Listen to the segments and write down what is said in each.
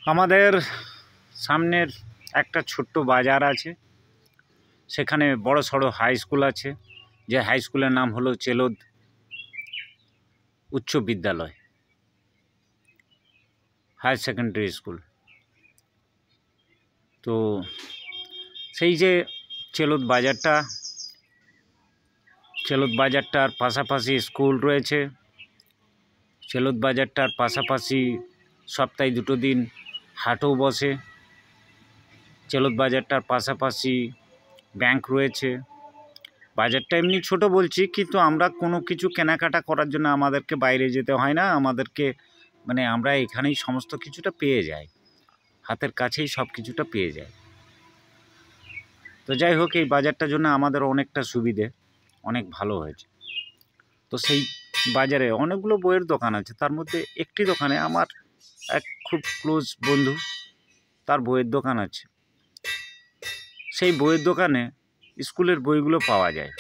আমাদের সামনের একটা ছোট্ট বাজার আছে, সেখানে বড় সড়ো হাই স্কুল আছে, যে হাই স্কুলের নাম হলো চেলোদ উচ্চ বিদ্যালয় হায়ার সেকেন্ডারি স্কুল। তো সেই যে চেলোদ বাজারটার পাশাপাশি স্কুল রয়েছে। চেলোদ বাজারটার পাশাপাশি সপ্তাহে 2 দিন হাটও বসে। চেলোদ বাজারটার পাশাপাশি ব্যাংক রয়েছে। বাজারটা এমনি ছোট বলছি, কিন্তু আমরা কোনো কিছু কেনাকাটা করার জন্য আমাদেরকে বাইরে যেতে হয় না। আমাদেরকে আমরা এখানেই সমস্ত কিছুটা পেয়ে যাই, হাতের কাছেই সব কিছুটা পেয়ে যাই। তো যাই হোক, এই বাজারটার জন্য আমাদের অনেকটা সুবিধে, অনেক ভালো হয়েছে। তো সেই বাজারে অনেকগুলো বইয়ের দোকান আছে, তার মধ্যে একটি দোকানে আমার এক খুব ক্লোজ বন্ধু, তার বইয়ের দোকান আছে। সেই বইয়ের দোকানে স্কুলের বইগুলো পাওয়া যায়।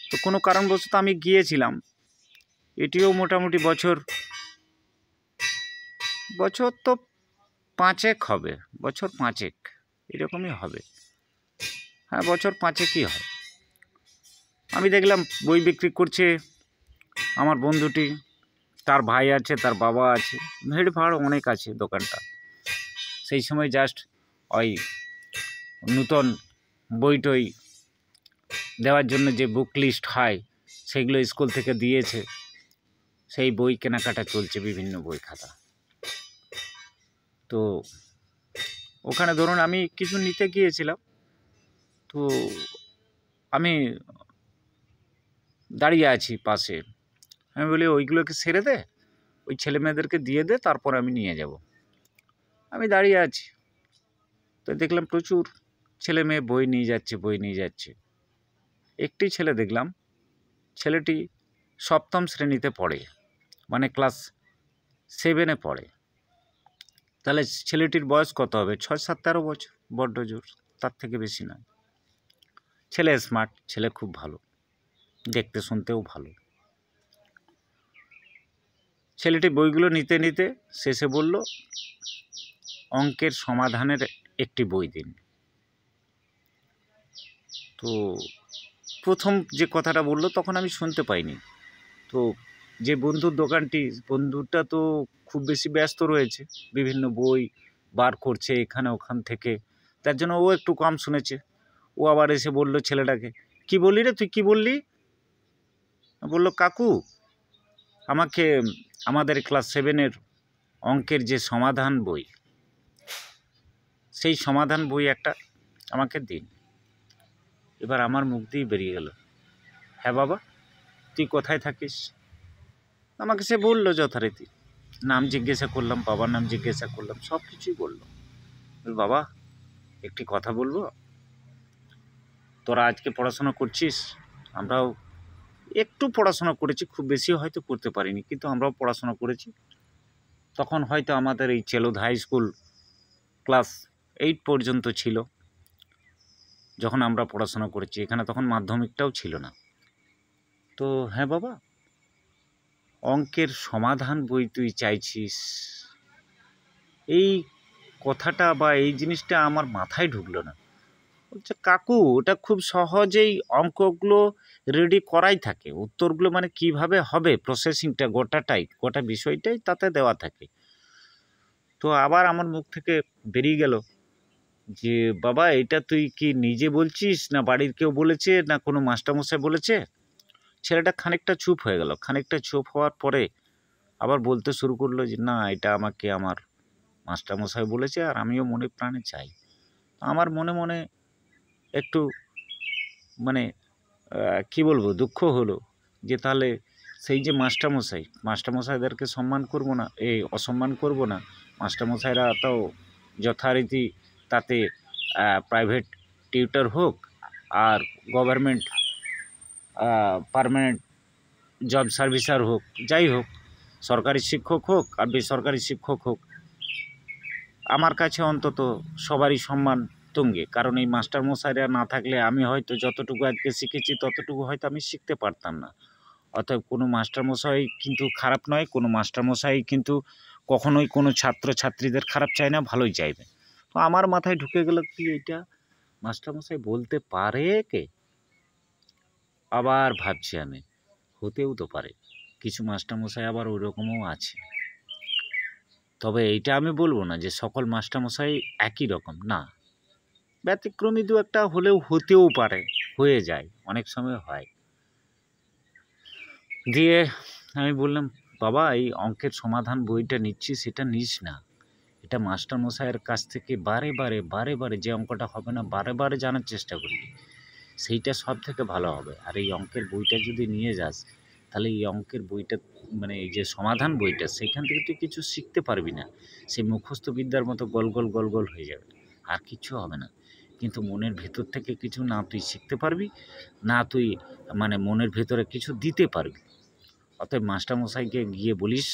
তো কোনো কারণবশত আমি গিয়েছিলাম। এটিও মোটামুটি বছর তো 5 হবে, বছর 5 এরকমই হবে। হ্যাঁ, বছর 5ই হয়। আমি দেখলাম বই বিক্রি করছে আমার বন্ধুটি, তার ভাই আছে, তার বাবা আছে, ভিড় ভাড় অনেক আছে দোকানটা। সেই সময় জাস্ট ওই নূতন বই টই দেওয়ার জন্য যে বুক লিস্ট হয়, সেগুলো স্কুল থেকে দিয়েছে। সেই বই কেনাকাটা চলছে, বিভিন্ন বই খাতা। তো ওখানে ধরুন আমি কিছু নিতে গিয়েছিলাম, তো আমি দাঁড়িয়ে আছি পাশে। আমি বলি, ওইগুলোকে সেরে দে, ওই ছেলে মেয়েদেরকে দিয়ে দে, তারপর আমি নিয়ে যাব। আমি দাঁড়িয়ে আছি, তো দেখলাম প্রচুর ছেলে মেয়ে বই নিয়ে যাচ্ছে। একটি ছেলে দেখলাম, ছেলেটি 7ম শ্রেণীতে পড়ে, মানে ক্লাস 7-এ পড়ে। তাহলে ছেলেটির বয়স কত হবে? 6, 7, 13 বছর, বড্ড জোর, তার থেকে বেশি নয়। ছেলে স্মার্ট, ছেলে খুব ভালো, দেখতে শুনতেও ভালো। ছেলেটি বইগুলো নিতে নিতে শেষে বলল, অঙ্কের সমাধানের একটি বই দিন। তো প্রথম যে কথাটা বললো, তখন আমি শুনতে পাইনি। তো যে বন্ধুটা তো খুব বেশি ব্যস্ত রয়েছে, বিভিন্ন বই বার করছে এখানে ওখান থেকে, তার জন্য ও একটু কম শুনেছে। ও আবার এসে বলল ছেলেটাকে, কি বললি রে, তুই কি বললি? বলল, কাকু, আমাকে আমাদের ক্লাস 7-এর অঙ্কের যে সমাধান বই, সেই সমাধান বই একটা আমাকে দিন। এবার আমার মুখ দিয়ে বেরিয়ে গেল, হ্যাঁ বাবা, তুই কোথায় থাকিস? আমাকে সে বললো যথারীতি, নাম জিজ্ঞাসা করলাম, বাবার নাম জিজ্ঞাসা করলাম, সব কিছুই বললো। বাবা, একটি কথা বলবো? তোরা আজকে পড়াশোনা করছিস, আমরাও একটু পড়াশোনা করেছি, খুব বেশি হয়তো করতে পারিনি, কিন্তু আমরাও পড়াশোনা করেছি। তখন হয়তো আমাদের এই চেলোদ হাই স্কুল ক্লাস 8 পর্যন্ত ছিল, যখন আমরা পড়াশোনা করেছি। এখানে তখন মাধ্যমিকটাও ছিল না। তো হ্যাঁ বাবা, অঙ্কের সমাধান বই তুই চাইছিস, এই কথাটা বা এই জিনিসটা আমার মাথায় ঢুকলো না। বলছে, কাকু, ওটা খুব সহজেই অঙ্কগুলো রেডি করাই থাকে, উত্তরগুলো কিভাবে হবে, প্রসেসিংটা গোটা বিষয়টাই তাতে দেওয়া থাকে। তো আবার আমার মুখ থেকে বেরিয়ে গেল যে, বাবা, এটা তুই কি নিজে বলছিস, না বাড়ির কেউ বলেছে, না কোনো মাস্টারমশাই বলেছে? ছেলেটা খানিকটা চুপ হয়ে গেল। খানিকটা চুপ হওয়ার পরে আবার বলতে শুরু করলো যে, না, এটা আমাকে আমার মাস্টারমশাই বলেছে, আর আমিও মনে প্রাণে চাই। আমার মনে মনে একটু কি বলবো, দুঃখ হলো যে তাহলে সেই যে মাস্টারমশাইদেরকে সম্মান করব না, অসম্মান করব না। মাস্টারমশাইরা তো যথারীতি তাতে প্রাইভেট টিউটর হোক, আর গভর্নমেন্ট পার্মানেন্ট জব সার্ভিসার হোক, যাই হোক, সরকারি শিক্ষক হোক আর বেসরকারি শিক্ষক হোক, আমার কাছে অন্তত সবারই সম্মান তুঙ্গে। কারণ এই মাস্টারমশাইরা না থাকলে আমি হয়তো যতটুকু আজকে শিখেছি, ততটুকু হয়তো আমি শিখতে পারতাম না। অতএব কোনো মাস্টারমশাই কিন্তু খারাপ নয়, কোনো মাস্টারমশাই কিন্তু কখনোই কোনো ছাত্রছাত্রীদের খারাপ চায় না, ভালোই চাইবে। তো আমার মাথায় ঢুকে গেল কি এটা মাস্টারমশাই বলতে পারে কে? আবার ভাবছি আমি, হতেও তো পারে, কিছু মাস্টারমশাই আবার ওই রকমও আছে। তবে এইটা আমি বলবো না যে সকল মাস্টারমশাই একই রকম, না, ব্যতিক্রমী দু একটা হলেও হতেও পারে, হয়ে যায়, অনেক সময় হয়। দিয়ে আমি বললাম, বাবা এই অঙ্কের সমাধান বইটা নিচ্ছিস, সেটা নিস না, এটা মাস্টারমশাইয়ের কাছ থেকে বারে বারে যে অঙ্কটা হবে না বারে জানার চেষ্টা করবি, সেইটা সব থেকে ভালো হবে। আর এই অঙ্কের বইটা যদি নিয়ে যাস, তাহলে এই অঙ্কের বইটা মানে এই যে সমাধান বইটা, সেখান থেকে তুই কিছু শিখতে পারবি না, সেই মুখস্থ বিদ্যার মতো গোল গোল হয়ে যাবে, আর কিচ্ছু হবে না। কিন্তু মনের ভেতর থেকে কিছু না তুই শিখতে পারবি, না তুই মানে মনের ভেতরে কিছু দিতে পারবি। অতএব মাস্টারমশাইকে গিয়ে বলিস,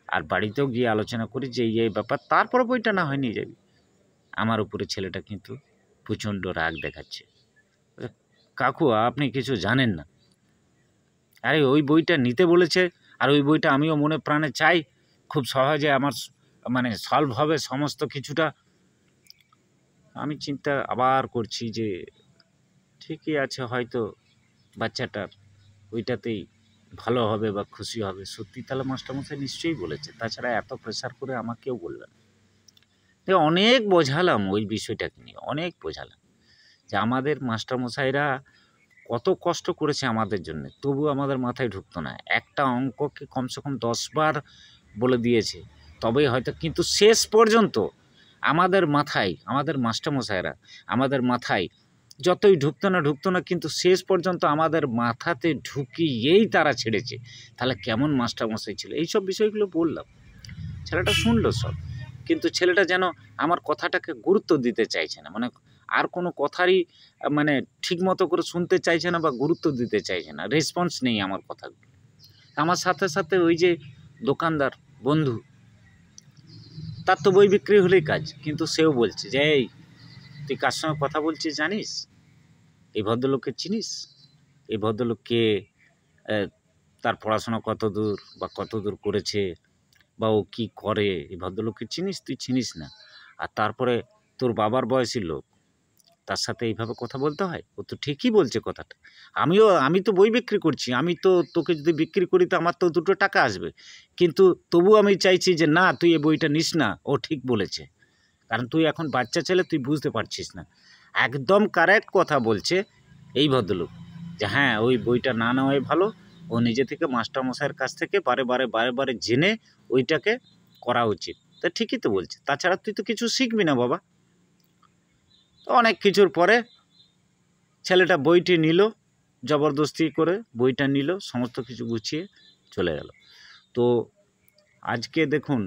আর বাড়িতেও গিয়ে আলোচনা করিস যে এই ব্যাপার, তারপরে বইটা না হয় নিয়ে যাবি। আমার উপরে ছেলেটা কিন্তু প্রচণ্ড রাগ দেখাচ্ছে। কাকু আপনি কিছু জানেন না, আরে ওই বইটা নিতে বলেছে, আর ওই বইটা আমিও মনে প্রাণে চাই, খুব সহজে আমার মানে সলভ হবে সমস্ত কিছুটা। আমি চিন্তা আবার করছি যে ঠিকই আছে, হয়তো বাচ্চাটার ওইটাতেই ভালো হবে বা খুশি হবে। সত্যি তাহলে মাস্টারমশাই নিশ্চয়ই বলেছে, তাছাড়া এত প্রেশার করে আমাকেও বলবেন। অনেক বোঝালাম ওই বিষয়টাকে নিয়ে, অনেক বোঝালাম যে আমাদের মাস্টারমশাইরা কত কষ্ট করেছে আমাদের জন্য, তবু আমাদের মাথায় ঢুকতো না। একটা অঙ্ককে কমসে কম 10 বার বলে দিয়েছে, তবেই হয়তো, কিন্তু শেষ পর্যন্ত আমাদের মাথায়, আমাদের মাস্টারমশাইরা আমাদের মাথায় যতই ঢুকতো না, কিন্তু শেষ পর্যন্ত আমাদের মাথাতে ঢুকিয়েই তারা ছেড়েছে। তাহলে কেমন মাস্টারমশাই ছিল, এইসব বিষয়গুলো বললাম। ছেলেটা শুনলো সব, কিন্তু ছেলেটা যেন আমার কথাটাকে গুরুত্ব দিতে চাইছে না, মানে আর কোনো কথারই মানে ঠিক মতো করে শুনতে চাইছে না বা গুরুত্ব দিতে চাইছে না, রেসপন্স নেই আমার কথাগুলো। আমার সাথে সাথে ওই যে দোকানদার বন্ধু, তার তো বই বিক্রি হলেই কাজ, কিন্তু সেও বলছে যে এই তুই কার সঙ্গে কথা বলছিস জানিস, এই ভদ্রলোককে চিনিস, এই ভদ্রলোককে তার পড়াশোনা কত দূর বা কত দূর করেছে বা ও কী করে, এই ভদ্রলোককে চিনিস, তুই চিনিস না। আর তারপরে তোর বাবার বয়সী লোক, তার সাথে এইভাবে কথা বলতে হয়? ও তো ঠিকই বলছে কথাটা। আমি তো বই বিক্রি করছি, আমি তো তোকে যদি বিক্রি করি তো আমার তো দুটো টাকা আসবে, কিন্তু তবু আমি চাইছি যে না, তুই এই বইটা নিস না, ও ঠিক বলেছে। কারণ তুই এখন বাচ্চা ছেলে, তুই বুঝতে পারছিস না। একদম কারেক্ট কথা বলছে এই ভদ্রলোক, যে হ্যাঁ ওই বইটা না নেওয়াই ভালো, ও নিজে থেকে মাস্টারমশাইয়ের কাছ থেকে বারে জেনে ওইটাকে করা উচিত। তা ঠিকই তো বলছে, তাছাড়া তুই তো কিছু শিখবি না বাবা। তো অনেক কিছুর পরে ছেলেটা বইটি নিল, জবরদস্তি করে বইটা নিল, সমস্ত কিছু গুছিয়ে চলে গেল। তো আজকে দেখুন,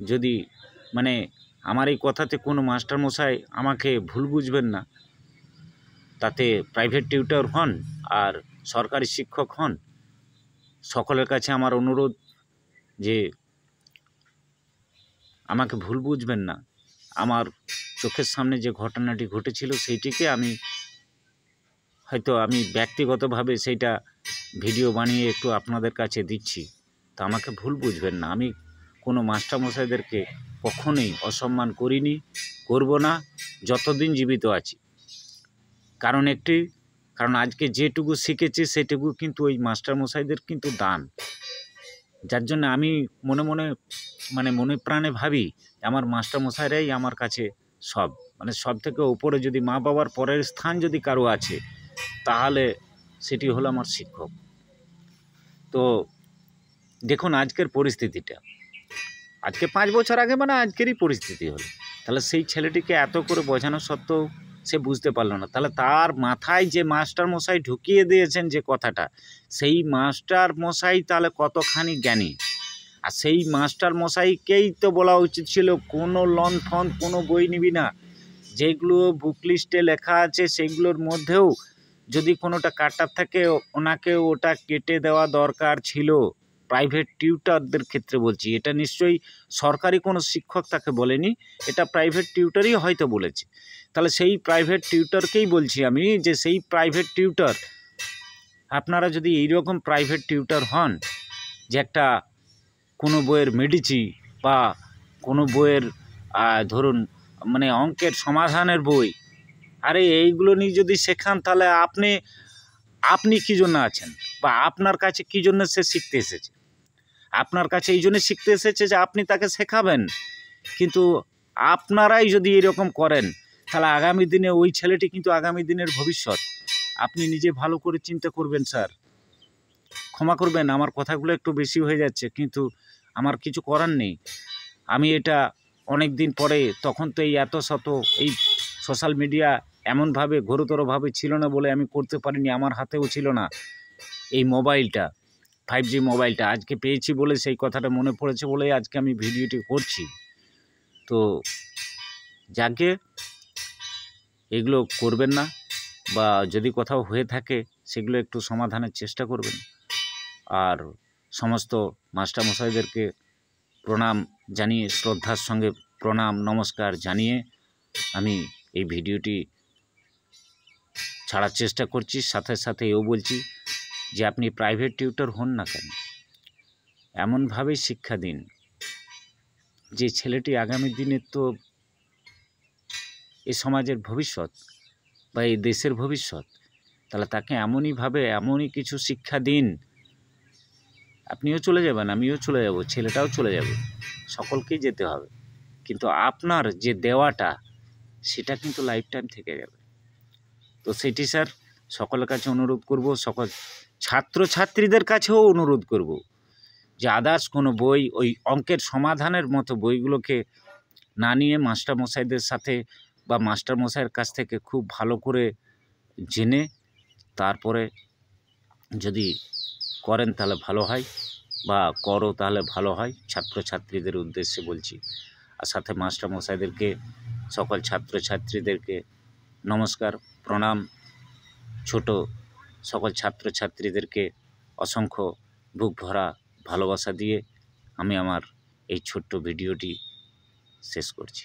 যদি মানে আমার এই কথাতে কোনো মাস্টারমশাই আমাকে ভুল বুঝবেন না, তাতে প্রাইভেট টিউটর হন আর সরকারি শিক্ষক হন, সকলের কাছে আমার অনুরোধ যে আমাকে ভুল বুঝবেন না। আমার চোখের সামনে যে ঘটনাটি ঘটেছিল সেইটিকে আমি ব্যক্তিগতভাবে সেইটা ভিডিও বানিয়ে একটু আপনাদের কাছে দিচ্ছি, তো আমাকে ভুল বুঝবেন না। আমি কোনো মাস্টারমশাইদেরকে কখনোই অসম্মান করিনি, করব না যতদিন জীবিত আছি। কারণ আজকে যেটুকু শিখেছি সেটুকু কিন্তু ওই মাস্টারমশাইদের কিন্তু দান, যার জন্য আমি মনে প্রাণে ভাবি আমার মাস্টারমশাইরাই আমার কাছে সব, মানে সব থেকে উপরে যদি মা বাবার পরের স্থান যদি কারো আছে, তাহলে সেটি হলো আমার শিক্ষক। তো দেখুন আজকের পরিস্থিতিটা, আজকে 5 বছর আগে মানে আজকেরই পরিস্থিতি হলো, তাহলে সেই ছেলেটিকে এত করে বোঝানো সত্ত্বেও সে বুঝতে পারলো না, তাহলে তার মাথায় যে মাস্টারমশাই ঢুকিয়ে দিয়েছেন যে কথাটা, সেই মাস্টারমশাই তাহলে কতখানি জ্ঞানী। আর সেই মাস্টারমশাইকেই তো বলা উচিত ছিল কোনো লণ্ঠন, কোনো বই নিবি না, যেগুলো বুক লিস্টে লেখা আছে সেগুলোর মধ্যেও যদি কোনোটা কাটার থাকে ওনাকে ওটা কেটে দেওয়া দরকার ছিল। প্রাইভেট টিউটরদের ক্ষেত্রে বলছি, এটা নিশ্চয়ই সরকারি কোনো শিক্ষক তাকে বলেনি, এটা প্রাইভেট টিউটরই হয়তো বলেছে। তাহলে সেই প্রাইভেট টিউটরকেই বলছি আমি, যে সেই প্রাইভেট টিউটর, আপনারা যদি এইরকম প্রাইভেট টিউটর হন যে একটা কোনো বইয়ের মেডিচি বা কোনো বইয়ের ধরুন মানে অঙ্কের সমাধানের বই, আরে এইগুলো নিয়ে যদি শেখান তাহলে আপনি কী জন্য আছেন, বা আপনার কাছে কী জন্য সে শিখতে এসেছে? আপনার কাছে এই জন্য শিখতে এসেছে যে আপনি তাকে শেখাবেন। কিন্তু আপনারাই যদি এরকম করেন তাহলে আগামী দিনে ওই ছেলেটি কিন্তু আগামী দিনের ভবিষ্যৎ। আপনি নিজে ভালো করে চিন্তা করবেন স্যার। ক্ষমা করবেন, আমার কথাগুলো একটু বেশি হয়ে যাচ্ছে, কিন্তু আমার কিছু করার নেই। আমি এটা অনেক দিন পরে, তখন তো এই এত শত এই সোশ্যাল মিডিয়া এমনভাবে ঘোরতরভাবে ছিল না বলে আমি করতে পারিনি, আমার হাতেও ছিল না এই মোবাইলটা, 5G মোবাইলটা। আজকে পেয়েছি বলে সেই কথাটা মনে পড়েছে বলে আজকে আমি ভিডিওটি করছি। তো যাকে এগুলো করবেন না, বা যদি কোথাও হয়ে থাকে সেগুলো একটু সমাধানের চেষ্টা করবেন। আর সমস্ত মাস্টারমশাইদেরকে প্রণাম জানিয়ে, শ্রদ্ধার সঙ্গে প্রণাম নমস্কার জানিয়ে আমি এই ভিডিওটি ছাড়ার চেষ্টা করছি। সাথে সাথে এও বলছি যে আপনি প্রাইভেট টিউটর হন না কেন, এমনভাবেই শিক্ষা দিন যে ছেলেটি আগামী দিনে তো এই সমাজের ভবিষ্যৎ বা এই দেশের ভবিষ্যৎ, তাহলে তাকে এমনই কিছু শিক্ষা দিন, আপনিও চলে যাবেন, আমিও চলে যাব, ছেলেটাও চলে যাবে, সকলকেই যেতে হবে, কিন্তু আপনার যে দেওয়াটা সেটা কিন্তু লাইফ টাইম থেকে যাবে। তো সেটি স্যার সকলের কাছে অনুরোধ করব, সকল ছাত্রছাত্রীদের কাছেও অনুরোধ করব যে আদার্স কোনো বই, ওই অঙ্কের সমাধানের মতো বইগুলোকে না নিয়ে মাস্টারমশাইদের সাথে বা মাস্টারমশাইয়ের কাছ থেকে খুব ভালো করে জেনে তারপরে যদি করেন তাহলে ভালো হয়, বা করো তাহলে ভালো হয়, ছাত্রছাত্রীদের উদ্দেশ্যে বলছি। আর সাথে মাস্টারমশাইদেরকে, সকল ছাত্রছাত্রীদেরকে নমস্কার, প্রণাম। ছোট সকল ছাত্রছাত্রীদেরকে অসংখ্য বুক ভরা ভালোবাসা দিয়ে আমি আমার এই ছোট্ট ভিডিওটি শেষ করছি।